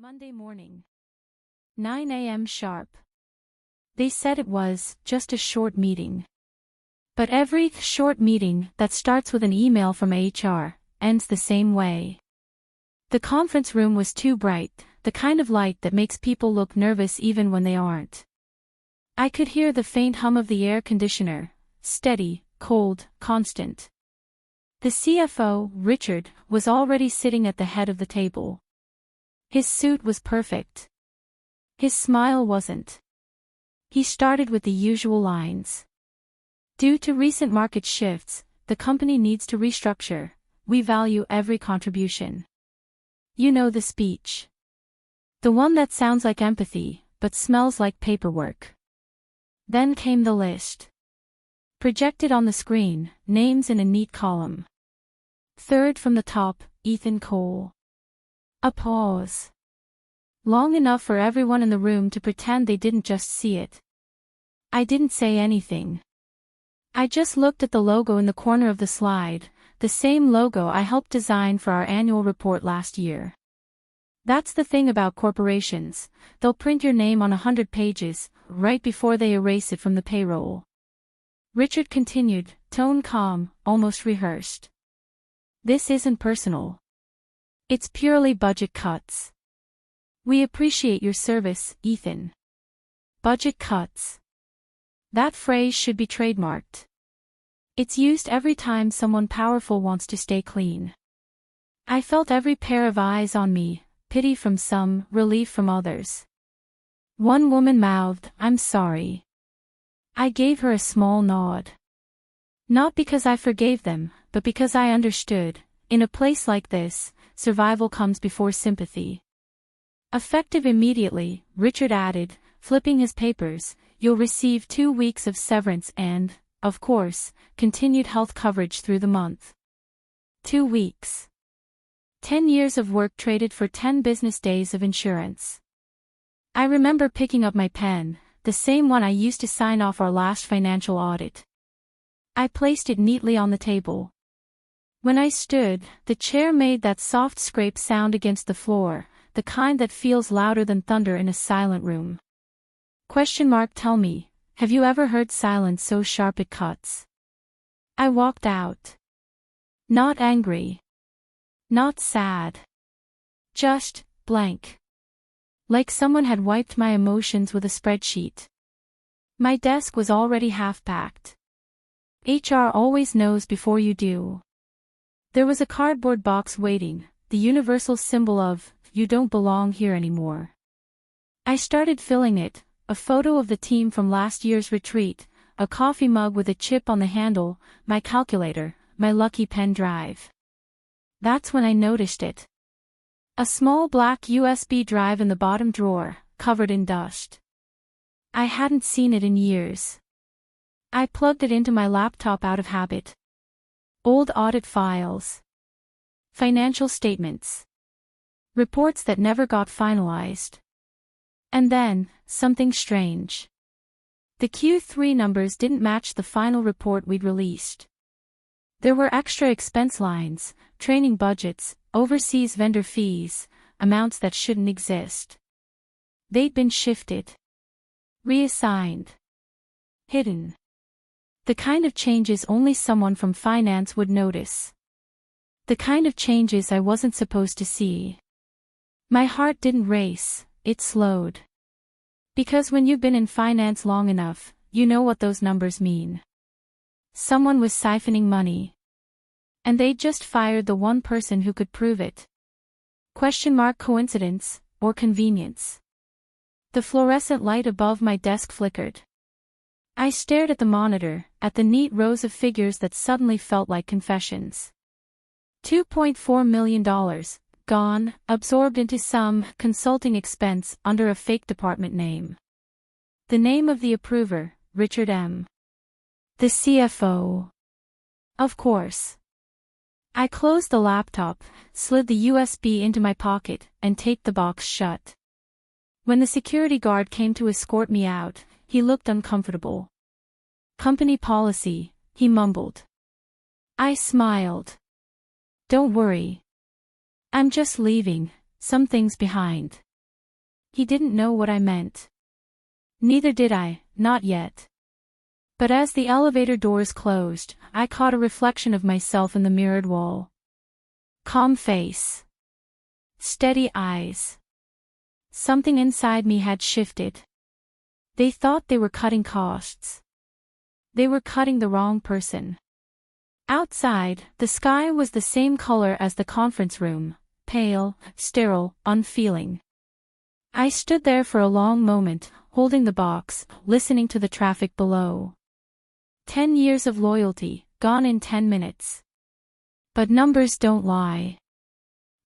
Monday morning. 9 a.m. sharp. They said it was just a short meeting. But every short meeting that starts with an email from HR ends the same way. The conference room was too bright, the kind of light that makes people look nervous even when they aren't. I could hear the faint hum of the air conditioner, steady, cold, constant. The CFO, Richard, was already sitting at the head of the table. His suit was perfect. His smile wasn't. He started with the usual lines. Due to recent market shifts, the company needs to restructure. We value every contribution. You know the speech. The one that sounds like empathy, but smells like paperwork. Then came the list. Projected on the screen, names in a neat column. Third from the top, Ethan Cole. A pause. Long enough for everyone in the room to pretend they didn't just see it. I didn't say anything. I just looked at the logo in the corner of the slide, the same logo I helped design for our annual report last year. That's the thing about corporations, they'll print your name on 100 pages, right before they erase it from the payroll. Richard continued, tone calm, almost rehearsed. This isn't personal. It's purely budget cuts. We appreciate your service, Ethan. Budget cuts. That phrase should be trademarked. It's used every time someone powerful wants to stay clean. I felt every pair of eyes on me, pity from some, relief from others. One woman mouthed, "I'm sorry." I gave her a small nod. Not because I forgave them, but because I understood, in a place like this, survival comes before sympathy. Effective immediately, Richard added, flipping his papers, you'll receive 2 weeks of severance and, of course, continued health coverage through the month. 2 weeks. 10 years of work traded for 10 business days of insurance. I remember picking up my pen, the same one I used to sign off our last financial audit. I placed it neatly on the table. When I stood, the chair made that soft scrape sound against the floor, the kind that feels louder than thunder in a silent room. Tell me, have you ever heard silence so sharp it cuts? I walked out. Not angry. Not sad. Just blank. Like someone had wiped my emotions with a spreadsheet. My desk was already half-packed. HR always knows before you do. There was a cardboard box waiting, the universal symbol of, you don't belong here anymore. I started filling it, a photo of the team from last year's retreat, a coffee mug with a chip on the handle, my calculator, my lucky pen drive. That's when I noticed it. A small black USB drive in the bottom drawer, covered in dust. I hadn't seen it in years. I plugged it into my laptop out of habit. Old audit files. Financial statements. Reports that never got finalized. And then, something strange. The Q3 numbers didn't match the final report we'd released. There were extra expense lines, training budgets, overseas vendor fees, amounts that shouldn't exist. They'd been shifted. Reassigned. Hidden. The kind of changes only someone from finance would notice. The kind of changes I wasn't supposed to see. My heart didn't race, it slowed. Because when you've been in finance long enough, you know what those numbers mean. Someone was siphoning money. And they'd just fired the one person who could prove it. Coincidence, or convenience? The fluorescent light above my desk flickered. I stared at the monitor, at the neat rows of figures that suddenly felt like confessions. $2.4 million, gone, absorbed into some consulting expense under a fake department name. The name of the approver, Richard M. The CFO. Of course. I closed the laptop, slid the USB into my pocket, and taped the box shut. When the security guard came to escort me out, he looked uncomfortable. Company policy, he mumbled. I smiled. Don't worry. I'm just leaving, some things behind. He didn't know what I meant. Neither did I, not yet. But as the elevator doors closed, I caught a reflection of myself in the mirrored wall. Calm face. Steady eyes. Something inside me had shifted. They thought they were cutting costs. They were cutting the wrong person. Outside, the sky was the same color as the conference room, pale, sterile, unfeeling. I stood there for a long moment, holding the box, listening to the traffic below. 10 years of loyalty, gone in 10 minutes. But numbers don't lie.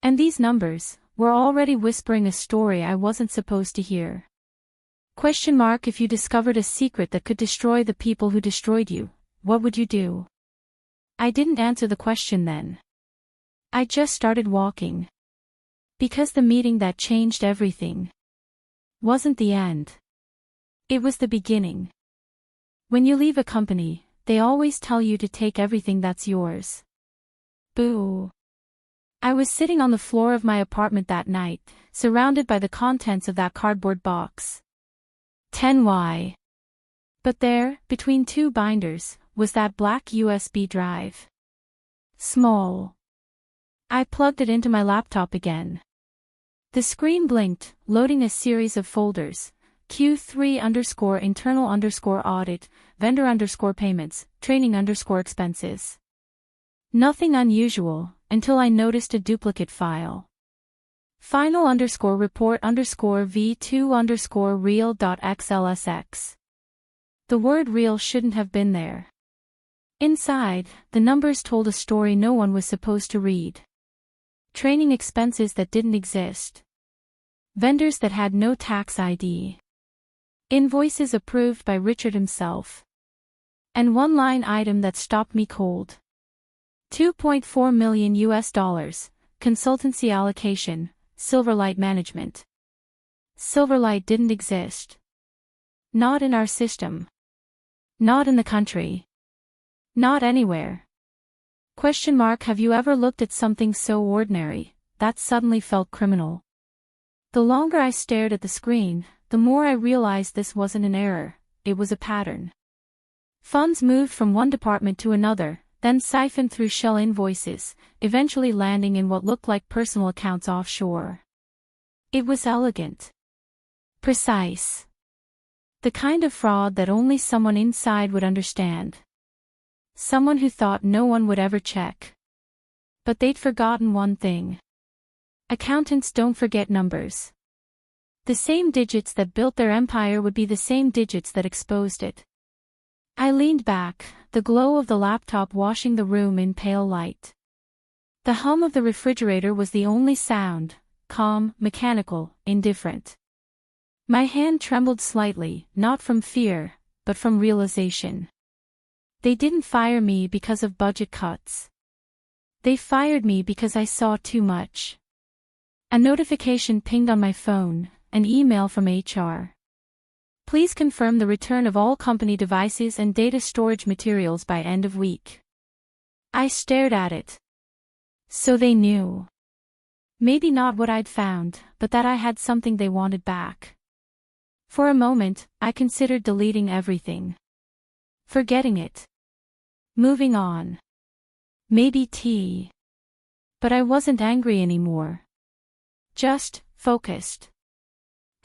And these numbers were already whispering a story I wasn't supposed to hear. If you discovered a secret that could destroy the people who destroyed you, what would you do? I didn't answer the question then. I just started walking. Because the meeting that changed everything wasn't the end. It was the beginning. When you leave a company, they always tell you to take everything that's yours. Boo. I was sitting on the floor of my apartment that night, surrounded by the contents of that cardboard box. 10Y. But there, between two binders, was that black USB drive. Small. I plugged it into my laptop again. The screen blinked, loading a series of folders. Q3_internal_audit, vendor_payments, training_expenses. Nothing unusual, until I noticed a duplicate file. Final_report_v2_real.xlsx. The word real shouldn't have been there. Inside, the numbers told a story no one was supposed to read. Training expenses that didn't exist. Vendors that had no tax ID. Invoices approved by Richard himself. And one line item that stopped me cold. $2.4 million, consultancy allocation, Silverlight management. Silverlight didn't exist. Not in our system. Not in the country. Not anywhere. Have you ever looked at something so ordinary that suddenly felt criminal? The longer I stared at the screen, the more I realized this wasn't an error, it was a pattern. Funds moved from one department to another, then siphoned through shell invoices, eventually landing in what looked like personal accounts offshore. It was elegant. Precise. The kind of fraud that only someone inside would understand. Someone who thought no one would ever check. But they'd forgotten one thing. Accountants don't forget numbers. The same digits that built their empire would be the same digits that exposed it. I leaned back, the glow of the laptop washing the room in pale light. The hum of the refrigerator was the only sound, calm, mechanical, indifferent. My hand trembled slightly, not from fear, but from realization. They didn't fire me because of budget cuts. They fired me because I saw too much. A notification pinged on my phone, an email from HR. Please confirm the return of all company devices and data storage materials by end of week. I stared at it. So they knew. Maybe not what I'd found, but that I had something they wanted back. For a moment, I considered deleting everything. Forgetting it. Moving on. Maybe tea. But I wasn't angry anymore. Just focused.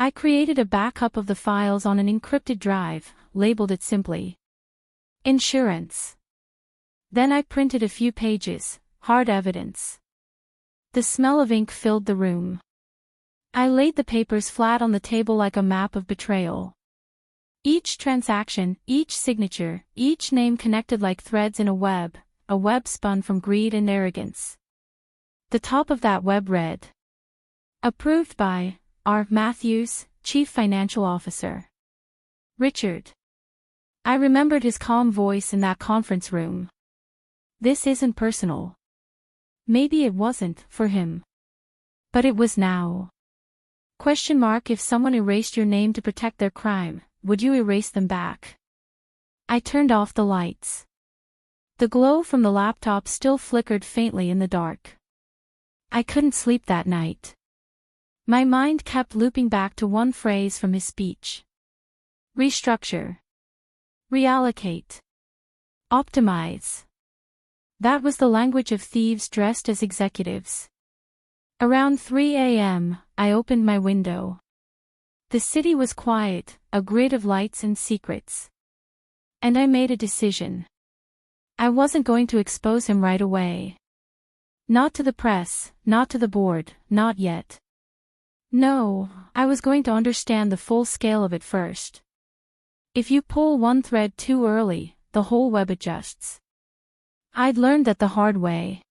I created a backup of the files on an encrypted drive, labeled it simply Insurance. Then I printed a few pages, hard evidence. The smell of ink filled the room. I laid the papers flat on the table like a map of betrayal. Each transaction, each signature, each name connected like threads in a web spun from greed and arrogance. The top of that web read, approved by R. Matthews, Chief Financial Officer. Richard. I remembered his calm voice in that conference room. This isn't personal. Maybe it wasn't, for him. But it was now. If someone erased your name to protect their crime, would you erase them back? I turned off the lights. The glow from the laptop still flickered faintly in the dark. I couldn't sleep that night. My mind kept looping back to one phrase from his speech. Restructure. Reallocate. Optimize. That was the language of thieves dressed as executives. Around 3 a.m., I opened my window. The city was quiet, a grid of lights and secrets. And I made a decision. I wasn't going to expose him right away. Not to the press, not to the board, not yet. No, I was going to understand the full scale of it first. If you pull one thread too early, the whole web adjusts. I'd learned that the hard way.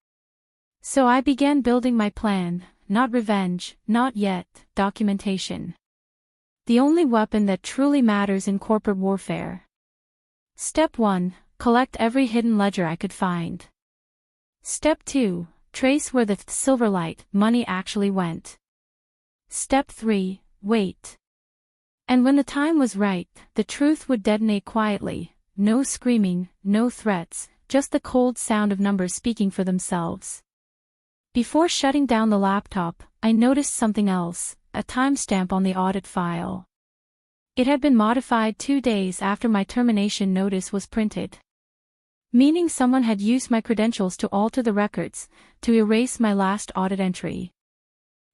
So I began building my plan, not revenge, not yet, documentation. The only weapon that truly matters in corporate warfare. Step 1, collect every hidden ledger I could find. Step 2, trace where the Silverlight money actually went. Step 3, wait. And when the time was right, the truth would detonate quietly, no screaming, no threats, just the cold sound of numbers speaking for themselves. Before shutting down the laptop, I noticed something else, a timestamp on the audit file. It had been modified 2 days after my termination notice was printed. Meaning someone had used my credentials to alter the records, to erase my last audit entry.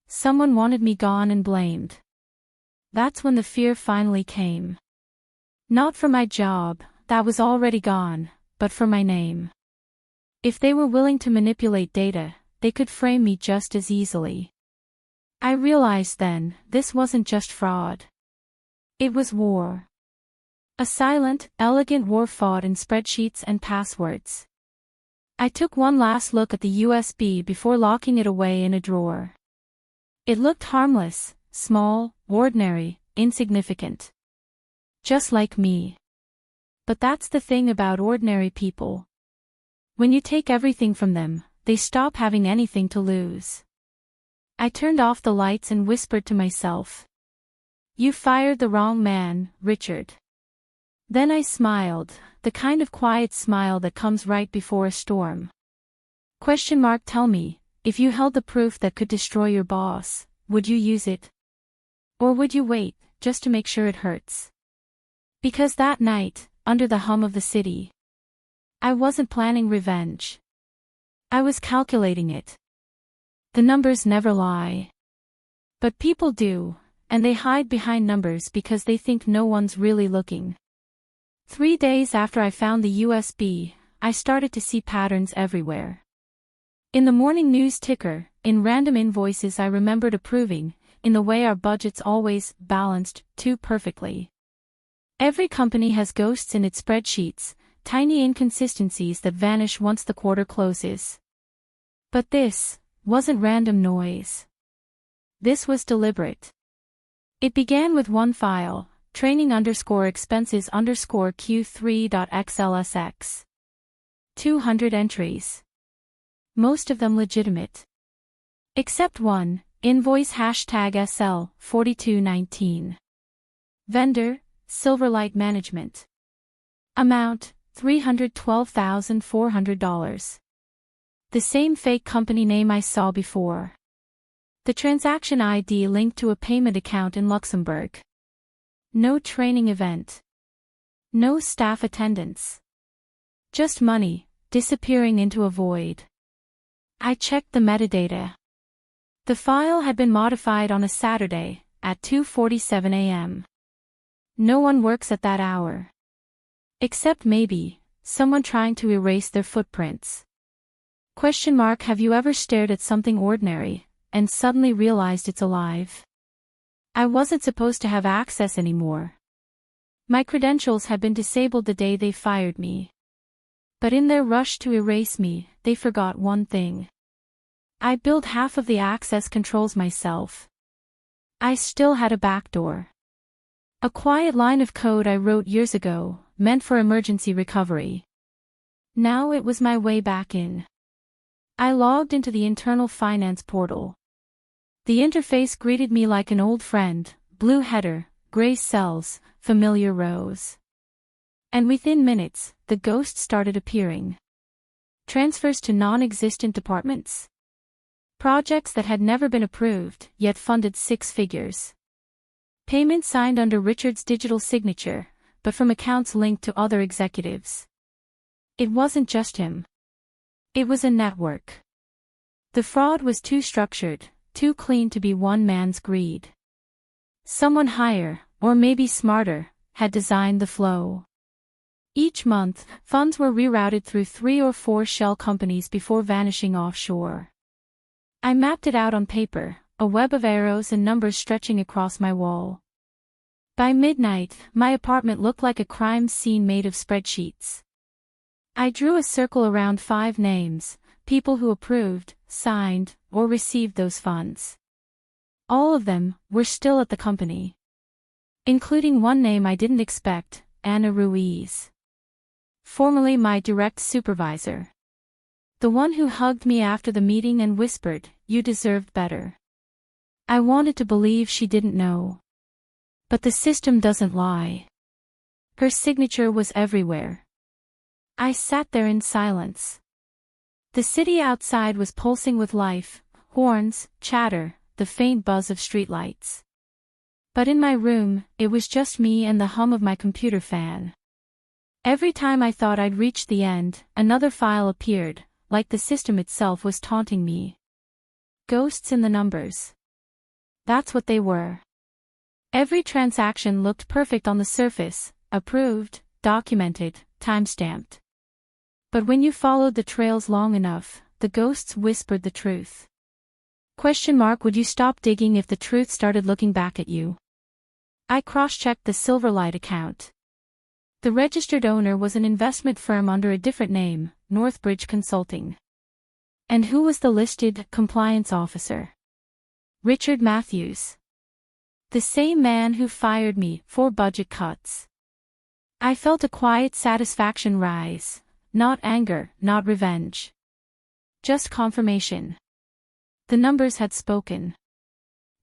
Someone wanted me gone and blamed. That's when the fear finally came. Not for my job, that was already gone, but for my name. If they were willing to manipulate data, they could frame me just as easily. I realized then, this wasn't just fraud. It was war. A silent, elegant war fought in spreadsheets and passwords. I took one last look at the USB before locking it away in a drawer. It looked harmless, small, ordinary, insignificant. Just like me. But that's the thing about ordinary people. When you take everything from them, they stop having anything to lose. I turned off the lights and whispered to myself. You fired the wrong man, Richard. Then I smiled, the kind of quiet smile that comes right before a storm. Tell me, if you held the proof that could destroy your boss, would you use it? Or would you wait, just to make sure it hurts? Because that night, under the hum of the city, I wasn't planning revenge. I was calculating it. The numbers never lie. But people do, and they hide behind numbers because they think no one's really looking. 3 days after I found the USB, I started to see patterns everywhere. In the morning news ticker, in random invoices I remembered approving, in the way our budgets always balanced too perfectly. Every company has ghosts in its spreadsheets, tiny inconsistencies that vanish once the quarter closes. But this wasn't random noise. This was deliberate. It began with one file, training_expenses_q3.xlsx. 200 entries. Most of them legitimate. Except one, invoice #SL4219. Vendor, Silverlight Management. Amount, $312,400. The same fake company name I saw before. The transaction ID linked to a payment account in Luxembourg. No training event. No staff attendance. Just money, disappearing into a void. I checked the metadata. The file had been modified on a Saturday, at 2:47 a.m. No one works at that hour. Except maybe, someone trying to erase their footprints. Have you ever stared at something ordinary, and suddenly realized it's alive? I wasn't supposed to have access anymore. My credentials had been disabled the day they fired me. But in their rush to erase me, they forgot one thing. I built half of the access controls myself. I still had a backdoor. A quiet line of code I wrote years ago, meant for emergency recovery. Now it was my way back in. I logged into the internal finance portal. The interface greeted me like an old friend, blue header, gray cells, familiar rows. And within minutes, the ghosts started appearing. Transfers to non-existent departments. Projects that had never been approved, yet funded 6 figures. Payments signed under Richard's digital signature, but from accounts linked to other executives. It wasn't just him. It was a network. The fraud was too structured, too clean to be one man's greed. Someone higher, or maybe smarter, had designed the flow. Each month, funds were rerouted through 3 or 4 shell companies before vanishing offshore. I mapped it out on paper, a web of arrows and numbers stretching across my wall. By midnight, my apartment looked like a crime scene made of spreadsheets. I drew a circle around 5 names, people who approved, signed, or received those funds. All of them were still at the company. Including one name I didn't expect, Anna Ruiz. Formerly my direct supervisor. The one who hugged me after the meeting and whispered, "You deserved better." I wanted to believe she didn't know. But the system doesn't lie. Her signature was everywhere. I sat there in silence. The city outside was pulsing with life, horns, chatter, the faint buzz of streetlights. But in my room, it was just me and the hum of my computer fan. Every time I thought I'd reached the end, another file appeared, like the system itself was taunting me. Ghosts in the numbers. That's what they were. Every transaction looked perfect on the surface, approved, documented, timestamped. But when you followed the trails long enough, the ghosts whispered the truth. Would you stop digging if the truth started looking back at you? I cross-checked the Silverlight account. The registered owner was an investment firm under a different name, Northbridge Consulting. And who was the listed compliance officer? Richard Matthews. The same man who fired me for budget cuts. I felt a quiet satisfaction rise, not anger, not revenge. Just confirmation. The numbers had spoken.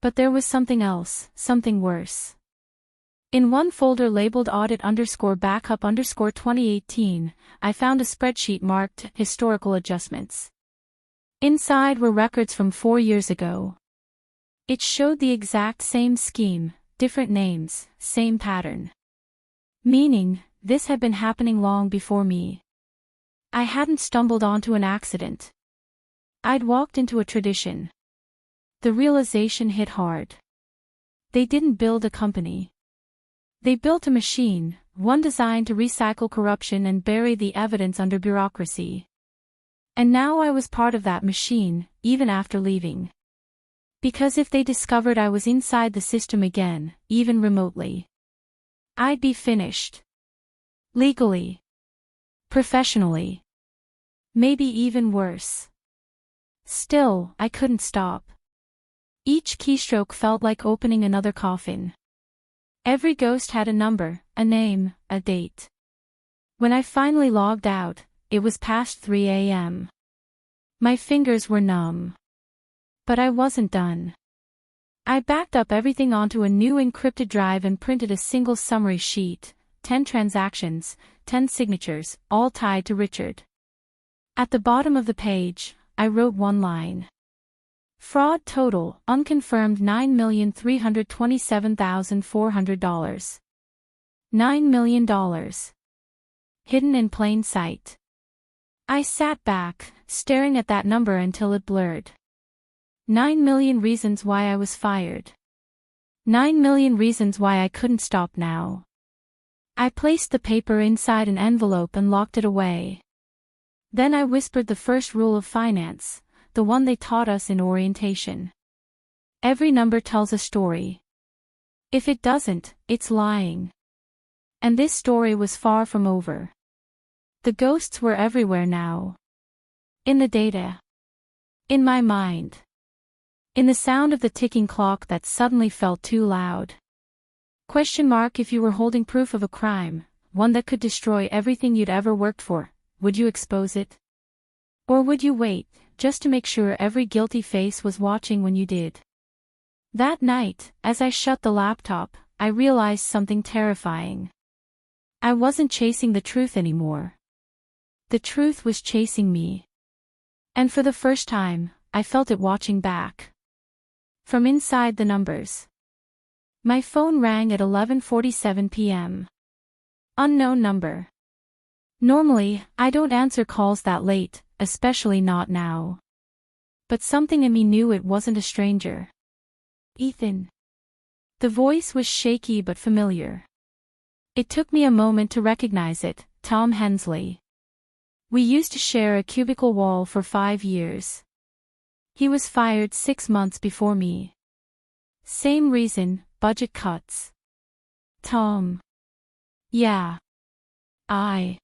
But there was something else, something worse. In one folder labeled audit_backup_2018, I found a spreadsheet marked Historical Adjustments. Inside were records from 4 years ago. It showed the exact same scheme, different names, same pattern. Meaning, this had been happening long before me. I hadn't stumbled onto an accident. I'd walked into a tradition. The realization hit hard. They didn't build a company. They built a machine, one designed to recycle corruption and bury the evidence under bureaucracy. And now I was part of that machine, even after leaving. Because if they discovered I was inside the system again, even remotely, I'd be finished. Legally. Professionally. Maybe even worse. Still, I couldn't stop. Each keystroke felt like opening another coffin. Every ghost had a number, a name, a date. When I finally logged out, it was past 3 a.m. My fingers were numb. But I wasn't done. I backed up everything onto a new encrypted drive and printed a single summary sheet, 10 transactions, 10 signatures, all tied to Richard. At the bottom of the page, I wrote one line. Fraud total, unconfirmed $9,327,400. $9 million. Hidden in plain sight. I sat back, staring at that number until it blurred. 9 million reasons why I was fired. 9 million reasons why I couldn't stop now. I placed the paper inside an envelope and locked it away. Then I whispered the first rule of finance, the one they taught us in orientation. Every number tells a story. If it doesn't, it's lying. And this story was far from over. The ghosts were everywhere now. In the data. In my mind. In the sound of the ticking clock that suddenly felt too loud. If you were holding proof of a crime, one that could destroy everything you'd ever worked for, would you expose it? Or would you wait, just to make sure every guilty face was watching when you did? That night, as I shut the laptop, I realized something terrifying. I wasn't chasing the truth anymore. The truth was chasing me. And for the first time, I felt it watching back. From inside the numbers. My phone rang at 11:47 p.m. Unknown number. Normally, I don't answer calls that late, especially not now. But something in me knew it wasn't a stranger. Ethan. The voice was shaky but familiar. It took me a moment to recognize it, Tom Hensley. We used to share a cubicle wall for 5 years. He was fired 6 months before me. Same reason, budget cuts. Tom. Yeah. I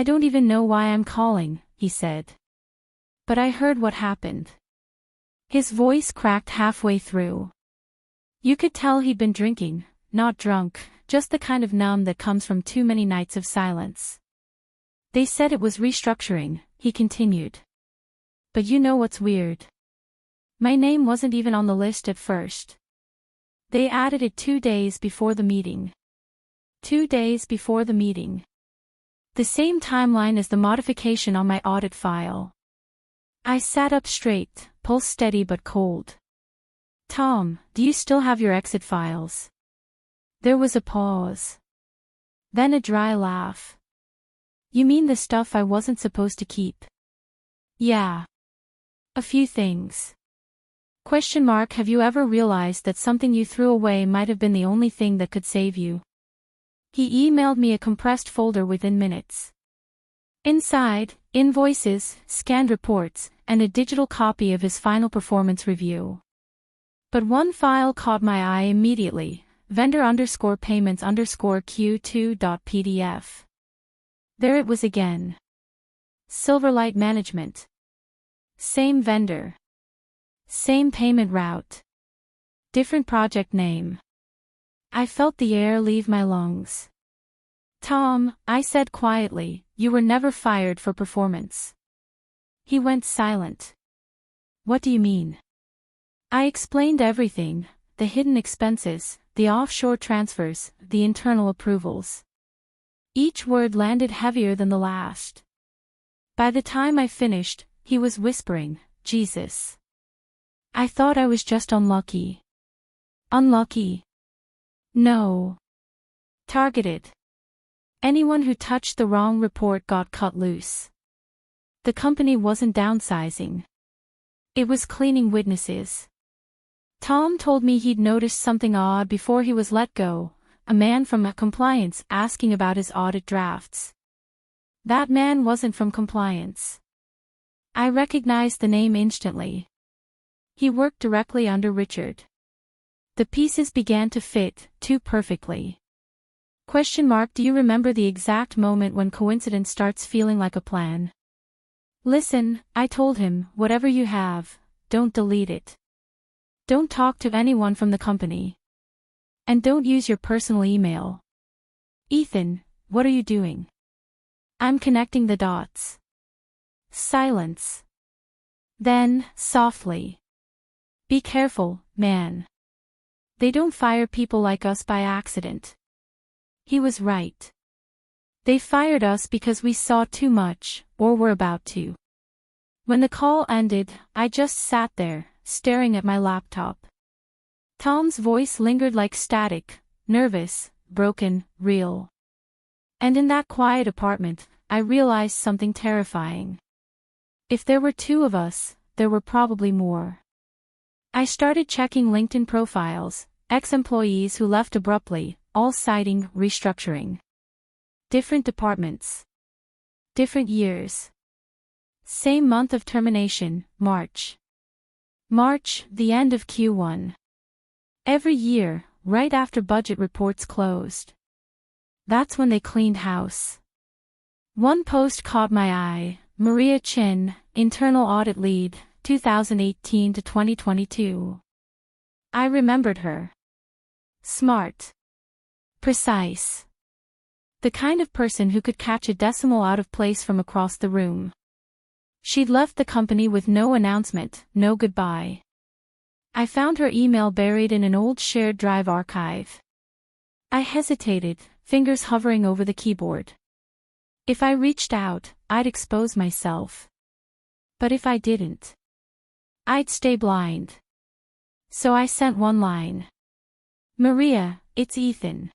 don't even know why I'm calling, he said. But I heard what happened. His voice cracked halfway through. You could tell he'd been drinking, not drunk, just the kind of numb that comes from too many nights of silence. They said it was restructuring, he continued. But you know what's weird? My name wasn't even on the list at first. They added it 2 days before the meeting. 2 days before the meeting. The same timeline as the modification on my audit file. I sat up straight, pulse steady but cold. Tom, do you still have your exit files? There was a pause. Then a dry laugh. You mean the stuff I wasn't supposed to keep? Yeah. A few things. Have you ever realized that something you threw away might have been the only thing that could save you? He emailed me a compressed folder within minutes. Inside, invoices, scanned reports, and a digital copy of his final performance review. But one file caught my eye immediately, vendor_payments_q2.pdf. There it was again. Silverlight Management. Same vendor. Same payment route. Different project name. I felt the air leave my lungs. Tom, I said quietly, you were never fired for performance. He went silent. What do you mean? I explained everything, the hidden expenses, the offshore transfers, the internal approvals. Each word landed heavier than the last. By the time I finished, he was whispering, Jesus. I thought I was just unlucky. Unlucky? No. Targeted. Anyone who touched the wrong report got cut loose. The company wasn't downsizing. It was cleaning witnesses. Tom told me he'd noticed something odd before he was let go, a man from compliance asking about his audit drafts. That man wasn't from compliance. I recognized the name instantly. He worked directly under Richard. The pieces began to fit, too perfectly. Do you remember the exact moment when coincidence starts feeling like a plan? Listen, I told him, whatever you have, don't delete it. Don't talk to anyone from the company. And don't use your personal email. Ethan, what are you doing? I'm connecting the dots. Silence. Then, softly. Be careful, man. They don't fire people like us by accident. He was right. They fired us because we saw too much, or were about to. When the call ended, I just sat there, staring at my laptop. Tom's voice lingered like static, nervous, broken, real. And in that quiet apartment, I realized something terrifying. If there were 2 of us, there were probably more. I started checking LinkedIn profiles, ex-employees who left abruptly, all citing restructuring. Different departments. Different years. Same month of termination, March. March, the end of Q1. Every year, right after budget reports closed. That's when they cleaned house. One post caught my eye, Maria Chin, Internal Audit Lead, 2018 to 2022. I remembered her. Smart. Precise. The kind of person who could catch a decimal out of place from across the room. She'd left the company with no announcement, no goodbye. I found her email buried in an old shared drive archive. I hesitated, fingers hovering over the keyboard. If I reached out, I'd expose myself. But if I didn't? I'd stay blind. So I sent one line. Maria, it's Ethan.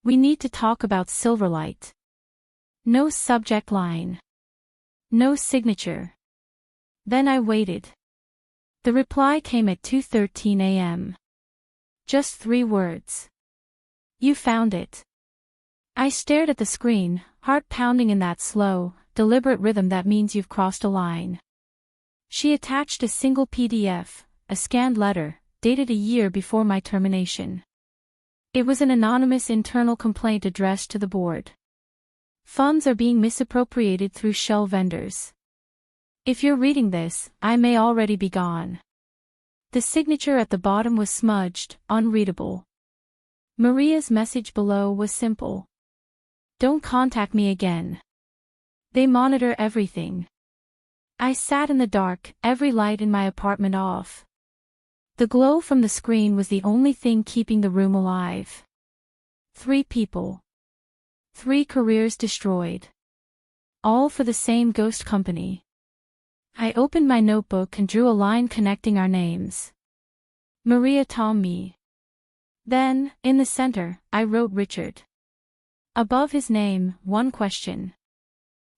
We need to talk about Silverlight. No subject line. No signature. Then I waited. The reply came at 2:13 a.m. Just 3 words. You found it. I stared at the screen, heart pounding in that slow, deliberate rhythm that means you've crossed a line. She attached a single PDF, a scanned letter, dated a year before my termination. It was an anonymous internal complaint addressed to the board. Funds are being misappropriated through shell vendors. If you're reading this, I may already be gone. The signature at the bottom was smudged, unreadable. Maria's message below was simple. Don't contact me again. They monitor everything. I sat in the dark, every light in my apartment off. The glow from the screen was the only thing keeping the room alive. 3 people. 3 careers destroyed. All for the same ghost company. I opened my notebook and drew a line connecting our names. Maria Tom me. Then, in the center, I wrote Richard. Above his name, one question.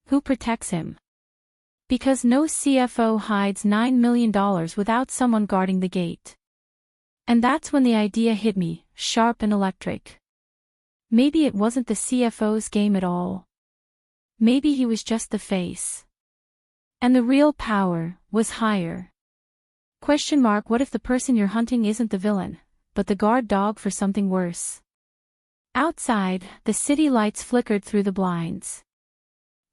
Who protects him? Because no CFO hides $9 million without someone guarding the gate. And that's when the idea hit me, sharp and electric. Maybe it wasn't the CFO's game at all. Maybe he was just the face. And the real power was higher. What if the person you're hunting isn't the villain, but the guard dog for something worse? Outside, the city lights flickered through the blinds.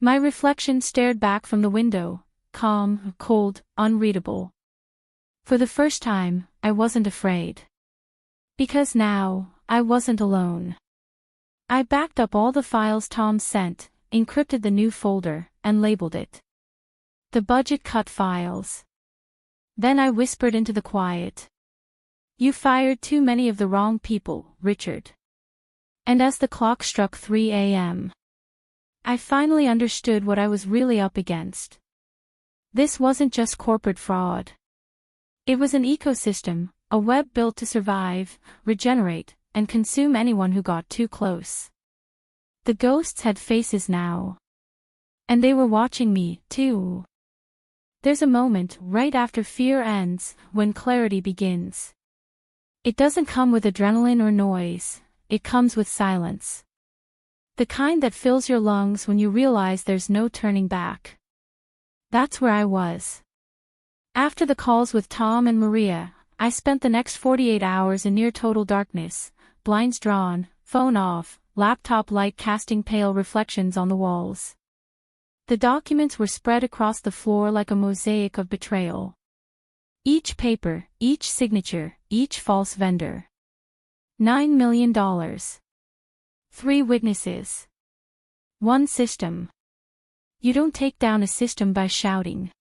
My reflection stared back from the window, calm, cold, unreadable. For the first time, I wasn't afraid. Because now, I wasn't alone. I backed up all the files Tom sent, encrypted the new folder, and labeled it. The budget cut files. Then I whispered into the quiet. You fired too many of the wrong people, Richard. And as the clock struck 3 a.m., I finally understood what I was really up against. This wasn't just corporate fraud. It was an ecosystem, a web built to survive, regenerate, and consume anyone who got too close. The ghosts had faces now. And they were watching me, too. There's a moment, right after fear ends, when clarity begins. It doesn't come with adrenaline or noise, it comes with silence. The kind that fills your lungs when you realize there's no turning back. That's where I was. After the calls with Tom and Maria, I spent the next 48 hours in near total darkness, blinds drawn, phone off, laptop light casting pale reflections on the walls. The documents were spread across the floor like a mosaic of betrayal. Each paper, each signature, each false vendor. $9 million. 3 witnesses. 1 system. You don't take down a system by shouting.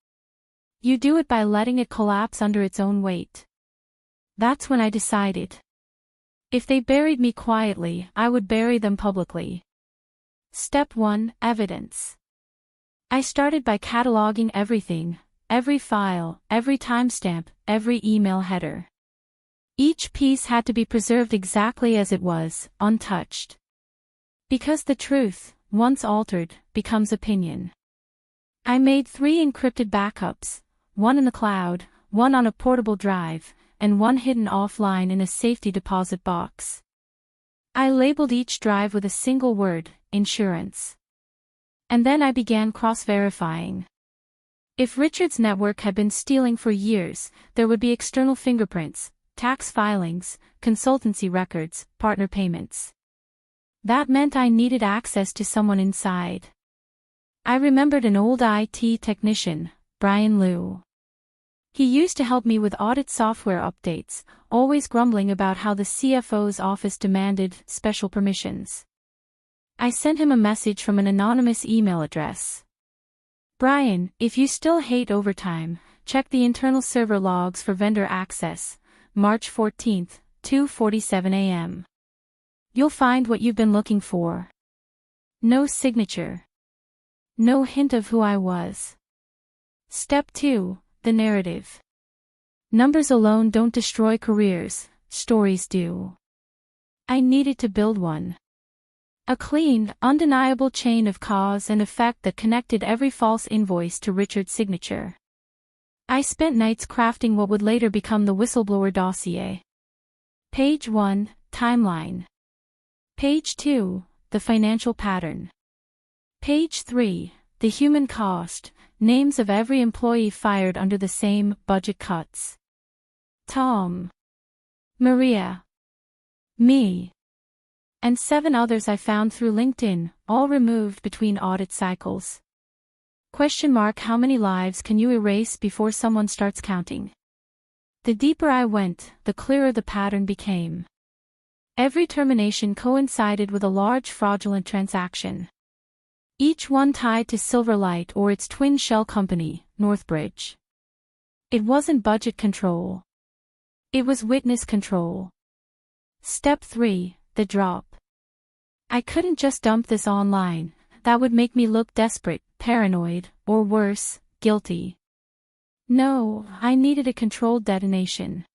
You do it by letting it collapse under its own weight. That's when I decided. If they buried me quietly, I would bury them publicly. Step 1, Evidence. I started by cataloging everything, every file, every timestamp, every email header. Each piece had to be preserved exactly as it was, untouched. Because the truth, once altered, becomes opinion. I made 3 encrypted backups, 1 in the cloud, 1 on a portable drive, and 1 hidden offline in a safety deposit box. I labeled each drive with a single word, insurance. And then I began cross-verifying. If Richard's network had been stealing for years, there would be external fingerprints, tax filings, consultancy records, partner payments. That meant I needed access to someone inside. I remembered an old IT technician, Brian Liu. He used to help me with audit software updates, always grumbling about how the CFO's office demanded special permissions. I sent him a message from an anonymous email address. Brian, if you still hate overtime, check the internal server logs for vendor access, March 14, 2:47 a.m. You'll find what you've been looking for. No signature. No hint of who I was. Step 2, the narrative. Numbers alone don't destroy careers, stories do. I needed to build one. A clean, undeniable chain of cause and effect that connected every false invoice to Richard's signature. I spent nights crafting what would later become the whistleblower dossier. Page 1, Timeline. Page 2, The financial pattern. Page 3, The human cost, names of every employee fired under the same budget cuts. Tom. Maria. Me. And 7 others I found through LinkedIn, all removed between audit cycles. How many lives can you erase before someone starts counting? The deeper I went, the clearer the pattern became. Every termination coincided with a large fraudulent transaction. Each one tied to Silverlight or its twin shell company, Northbridge. It wasn't budget control. It was witness control. Step 3, The drop. I couldn't just dump this online. That would make me look desperate, paranoid, or worse, guilty. No, I needed a controlled detonation.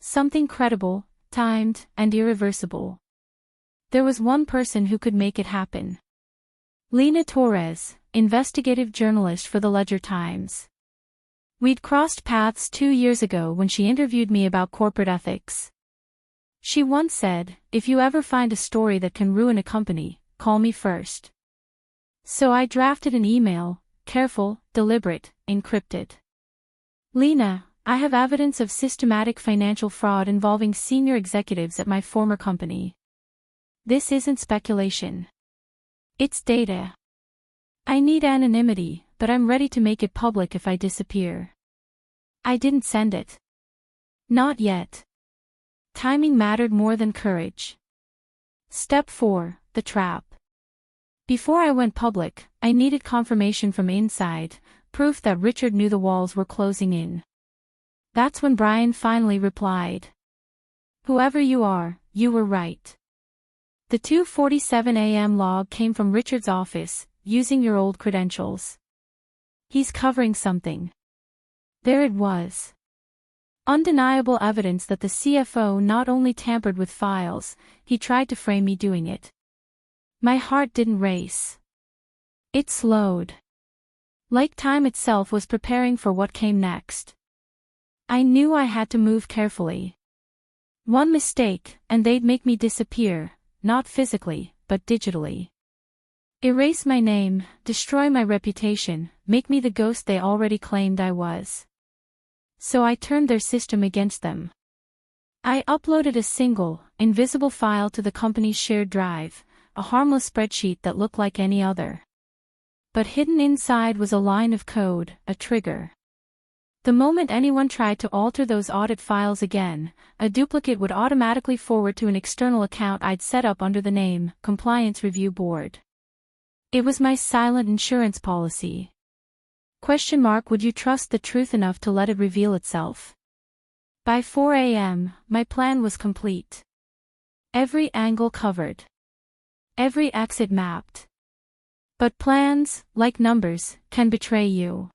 Something credible, timed, and irreversible. There was one person who could make it happen. Lena Torres, investigative journalist for the Ledger Times. We'd crossed paths 2 years ago when she interviewed me about corporate ethics. She once said, "If you ever find a story that can ruin a company, call me first." So I drafted an email, careful, deliberate, encrypted. Lena, I have evidence of systematic financial fraud involving senior executives at my former company. This isn't speculation. It's data. I need anonymity, but I'm ready to make it public if I disappear. I didn't send it. Not yet. Timing mattered more than courage. Step 4, The trap. Before I went public, I needed confirmation from inside, proof that Richard knew the walls were closing in. That's when Brian finally replied. "Whoever you are, you were right. The 2:47 a.m. log came from Richard's office, using your old credentials. He's covering something." There it was. Undeniable evidence that the CFO not only tampered with files, he tried to frame me doing it. My heart didn't race. It slowed. Like time itself was preparing for what came next. I knew I had to move carefully. One mistake, and they'd make me disappear, not physically, but digitally. Erase my name, destroy my reputation, make me the ghost they already claimed I was. So I turned their system against them. I uploaded a single, invisible file to the company's shared drive, a harmless spreadsheet that looked like any other. But hidden inside was a line of code, a trigger. The moment anyone tried to alter those audit files again, a duplicate would automatically forward to an external account I'd set up under the name Compliance Review Board. It was my silent insurance policy. Would you trust the truth enough to let it reveal itself? By 4 a.m., my plan was complete. Every angle covered. Every exit mapped. But plans, like numbers, can betray you.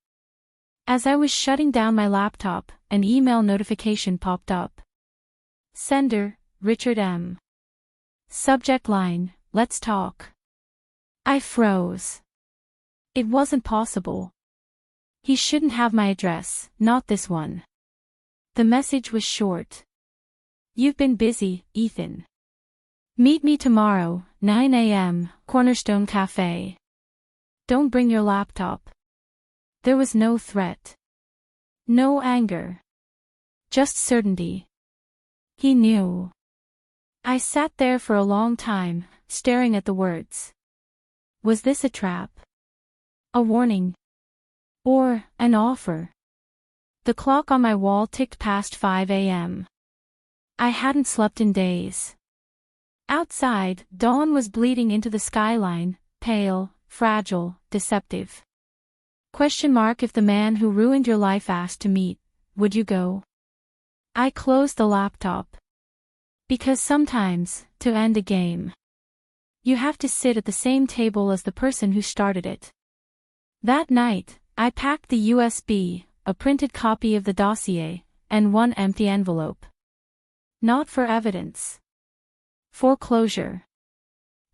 As I was shutting down my laptop, an email notification popped up. Sender, Richard M. Subject line, "Let's talk." I froze. It wasn't possible. He shouldn't have my address, not this one. The message was short. "You've been busy, Ethan. Meet me tomorrow, 9 a.m., Cornerstone Cafe. Don't bring your laptop." There was no threat. No anger. Just certainty. He knew. I sat there for a long time, staring at the words. Was this a trap? A warning? Or an offer? The clock on my wall ticked past 5 a.m. I hadn't slept in days. Outside, dawn was bleeding into the skyline, pale, fragile, deceptive. If the man who ruined your life asked to meet, would you go? I closed the laptop. Because sometimes, to end a game, you have to sit at the same table as the person who started it. That night, I packed the USB, a printed copy of the dossier, and one empty envelope. Not for evidence. For closure.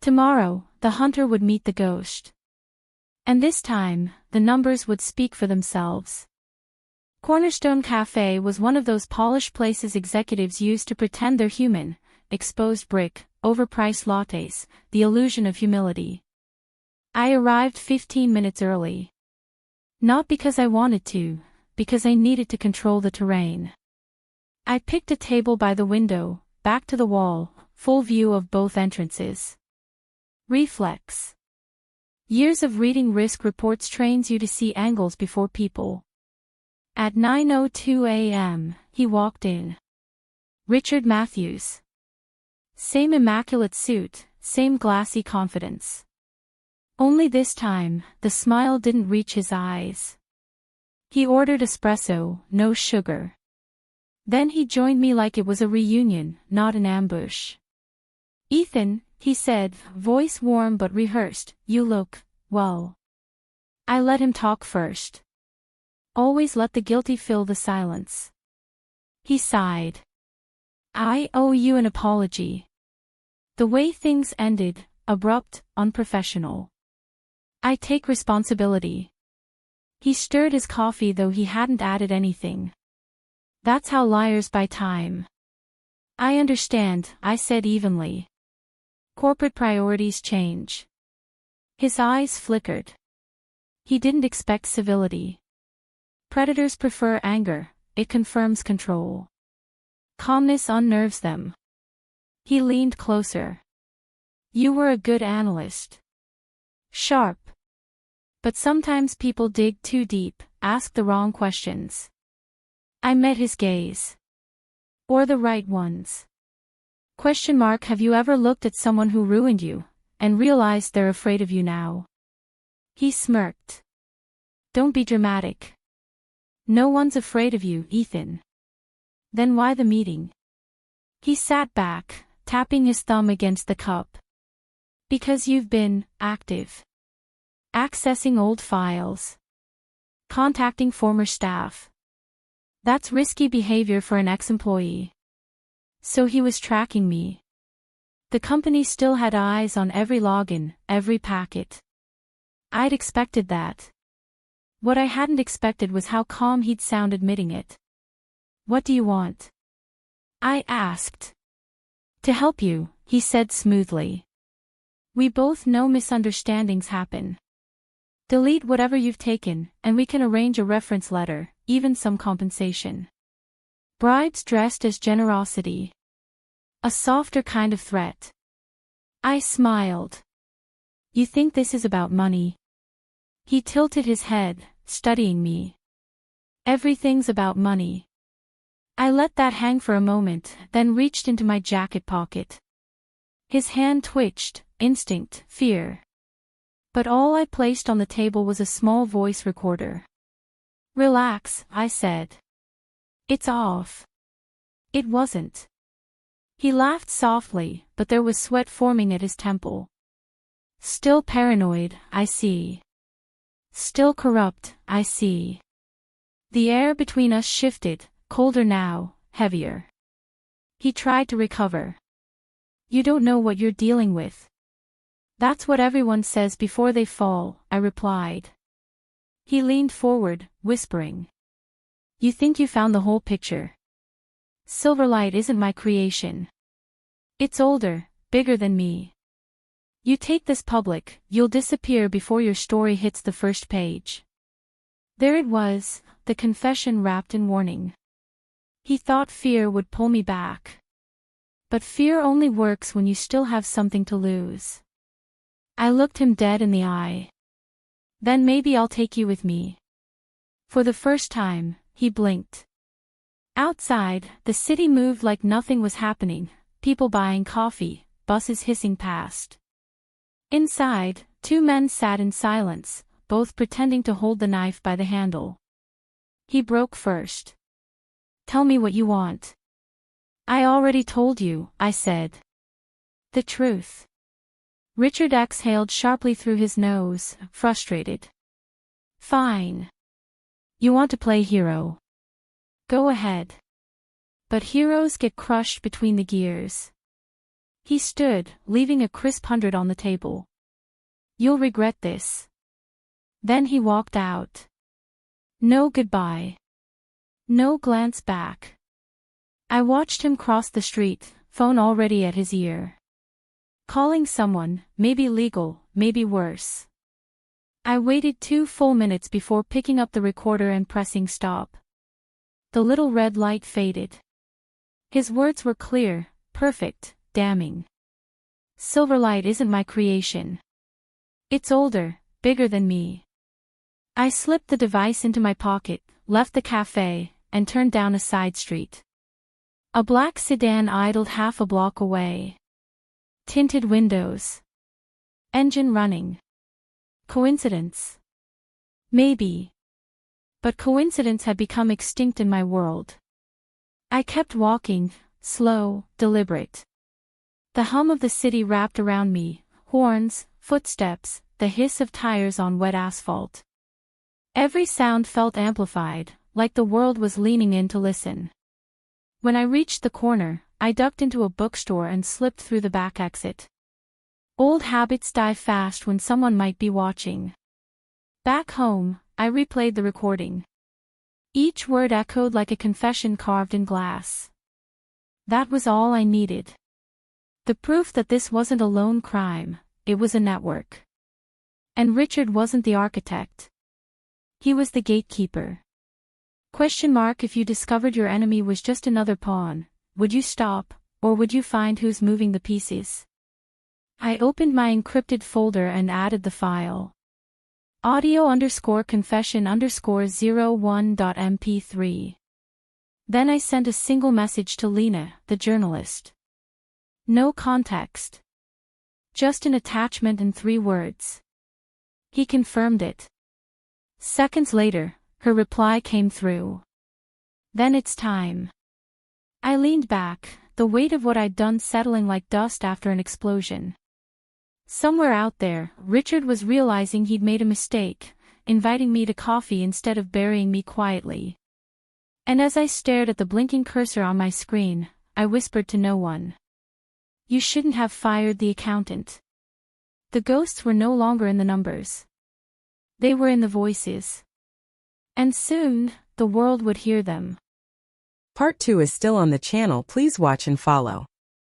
Tomorrow, the hunter would meet the ghost. And this time, the numbers would speak for themselves. Cornerstone Cafe was one of those polished places executives use to pretend they're human: exposed brick, overpriced lattes, the illusion of humility. I arrived 15 minutes early. Not because I wanted to, because I needed to control the terrain. I picked a table by the window, back to the wall, full view of both entrances. Reflex. Years of reading risk reports trains you to see angles before people. At 9:02 a.m., he walked in. Richard Matthews. Same immaculate suit, same glassy confidence. Only this time, the smile didn't reach his eyes. He ordered espresso, no sugar. Then he joined me like it was a reunion, not an ambush. "Ethan," he said, voice warm but rehearsed, "you look, well." I let him talk first. Always let the guilty fill the silence. He sighed. "I owe you an apology. The way things ended, abrupt, unprofessional. I take responsibility." He stirred his coffee though he hadn't added anything. "That's how liars buy time." "I understand," I said evenly. "Corporate priorities change." His eyes flickered. He didn't expect civility. Predators prefer anger, it confirms control. Calmness unnerves them. He leaned closer. "You were a good analyst. Sharp. But sometimes people dig too deep, ask the wrong questions." I met his gaze. "Or the right ones. Have you ever looked at someone who ruined you, and realized they're afraid of you now?" He smirked. "Don't be dramatic. No one's afraid of you, Ethan." "Then why the meeting?" He sat back, tapping his thumb against the cup. "Because you've been active. Accessing old files. Contacting former staff. That's risky behavior for an ex-employee." So he was tracking me. The company still had eyes on every login, every packet. I'd expected that. What I hadn't expected was how calm he'd sound admitting it. "What do you want?" I asked. "To help you," he said smoothly. "We both know misunderstandings happen. Delete whatever you've taken, and we can arrange a reference letter, even some compensation." Bribes dressed as generosity. A softer kind of threat. I smiled. "You think this is about money?" He tilted his head, studying me. "Everything's about money." I let that hang for a moment, then reached into my jacket pocket. His hand twitched, instinct, fear. But all I placed on the table was a small voice recorder. "Relax," I said. "It's off." It wasn't. He laughed softly, but there was sweat forming at his temple. "Still paranoid, I see. Still corrupt, I see." The air between us shifted, colder now, heavier. He tried to recover. "You don't know what you're dealing with." "That's what everyone says before they fall," I replied. He leaned forward, whispering. "You think you found the whole picture? Silverlight isn't my creation. It's older, bigger than me. You take this public, you'll disappear before your story hits the first page." There it was, the confession wrapped in warning. He thought fear would pull me back. But fear only works when you still have something to lose. I looked him dead in the eye. "Then maybe I'll take you with me." For the first time, he blinked. Outside, the city moved like nothing was happening, people buying coffee, buses hissing past. Inside, two men sat in silence, both pretending to hold the knife by the handle. He broke first. "Tell me what you want." "I already told you," I said. "The truth." Richard exhaled sharply through his nose, frustrated. "Fine. You want to play hero? Go ahead." But heroes get crushed between the gears. He stood, leaving a crisp 100 on the table. You'll regret this. Then he walked out. No goodbye. No glance back. I watched him cross the street, phone already at his ear. Calling someone, maybe legal, maybe worse. I waited 2 full minutes before picking up the recorder and pressing stop. The little red light faded. His words were clear, perfect, damning. Silverlight isn't my creation. It's older, bigger than me. I slipped the device into my pocket, left the cafe, and turned down a side street. A black sedan idled half a block away. Tinted windows. Engine running. Coincidence? Maybe. But coincidence had become extinct in my world. I kept walking, slow, deliberate. The hum of the city wrapped around me, horns, footsteps, the hiss of tires on wet asphalt. Every sound felt amplified, like the world was leaning in to listen. When I reached the corner, I ducked into a bookstore and slipped through the back exit. Old habits die fast when someone might be watching. Back home, I replayed the recording. Each word echoed like a confession carved in glass. That was all I needed. The proof that this wasn't a lone crime, it was a network. And Richard wasn't the architect. He was the gatekeeper. If you discovered your enemy was just another pawn, would you stop, or would you find who's moving the pieces? I opened my encrypted folder and added the file. audio_confession_01.mp3. Then I sent a single message to Lena, the journalist. No context. Just an attachment and 3 words. He confirmed it. Seconds later, her reply came through. Then it's time. I leaned back, the weight of what I'd done settling like dust after an explosion. Somewhere out there, Richard was realizing he'd made a mistake, inviting me to coffee instead of burying me quietly. And as I stared at the blinking cursor on my screen, I whispered to no one. You shouldn't have fired the accountant. The ghosts were no longer in the numbers. They were in the voices. And soon, the world would hear them. Part 2 is still on the channel. Please watch and follow.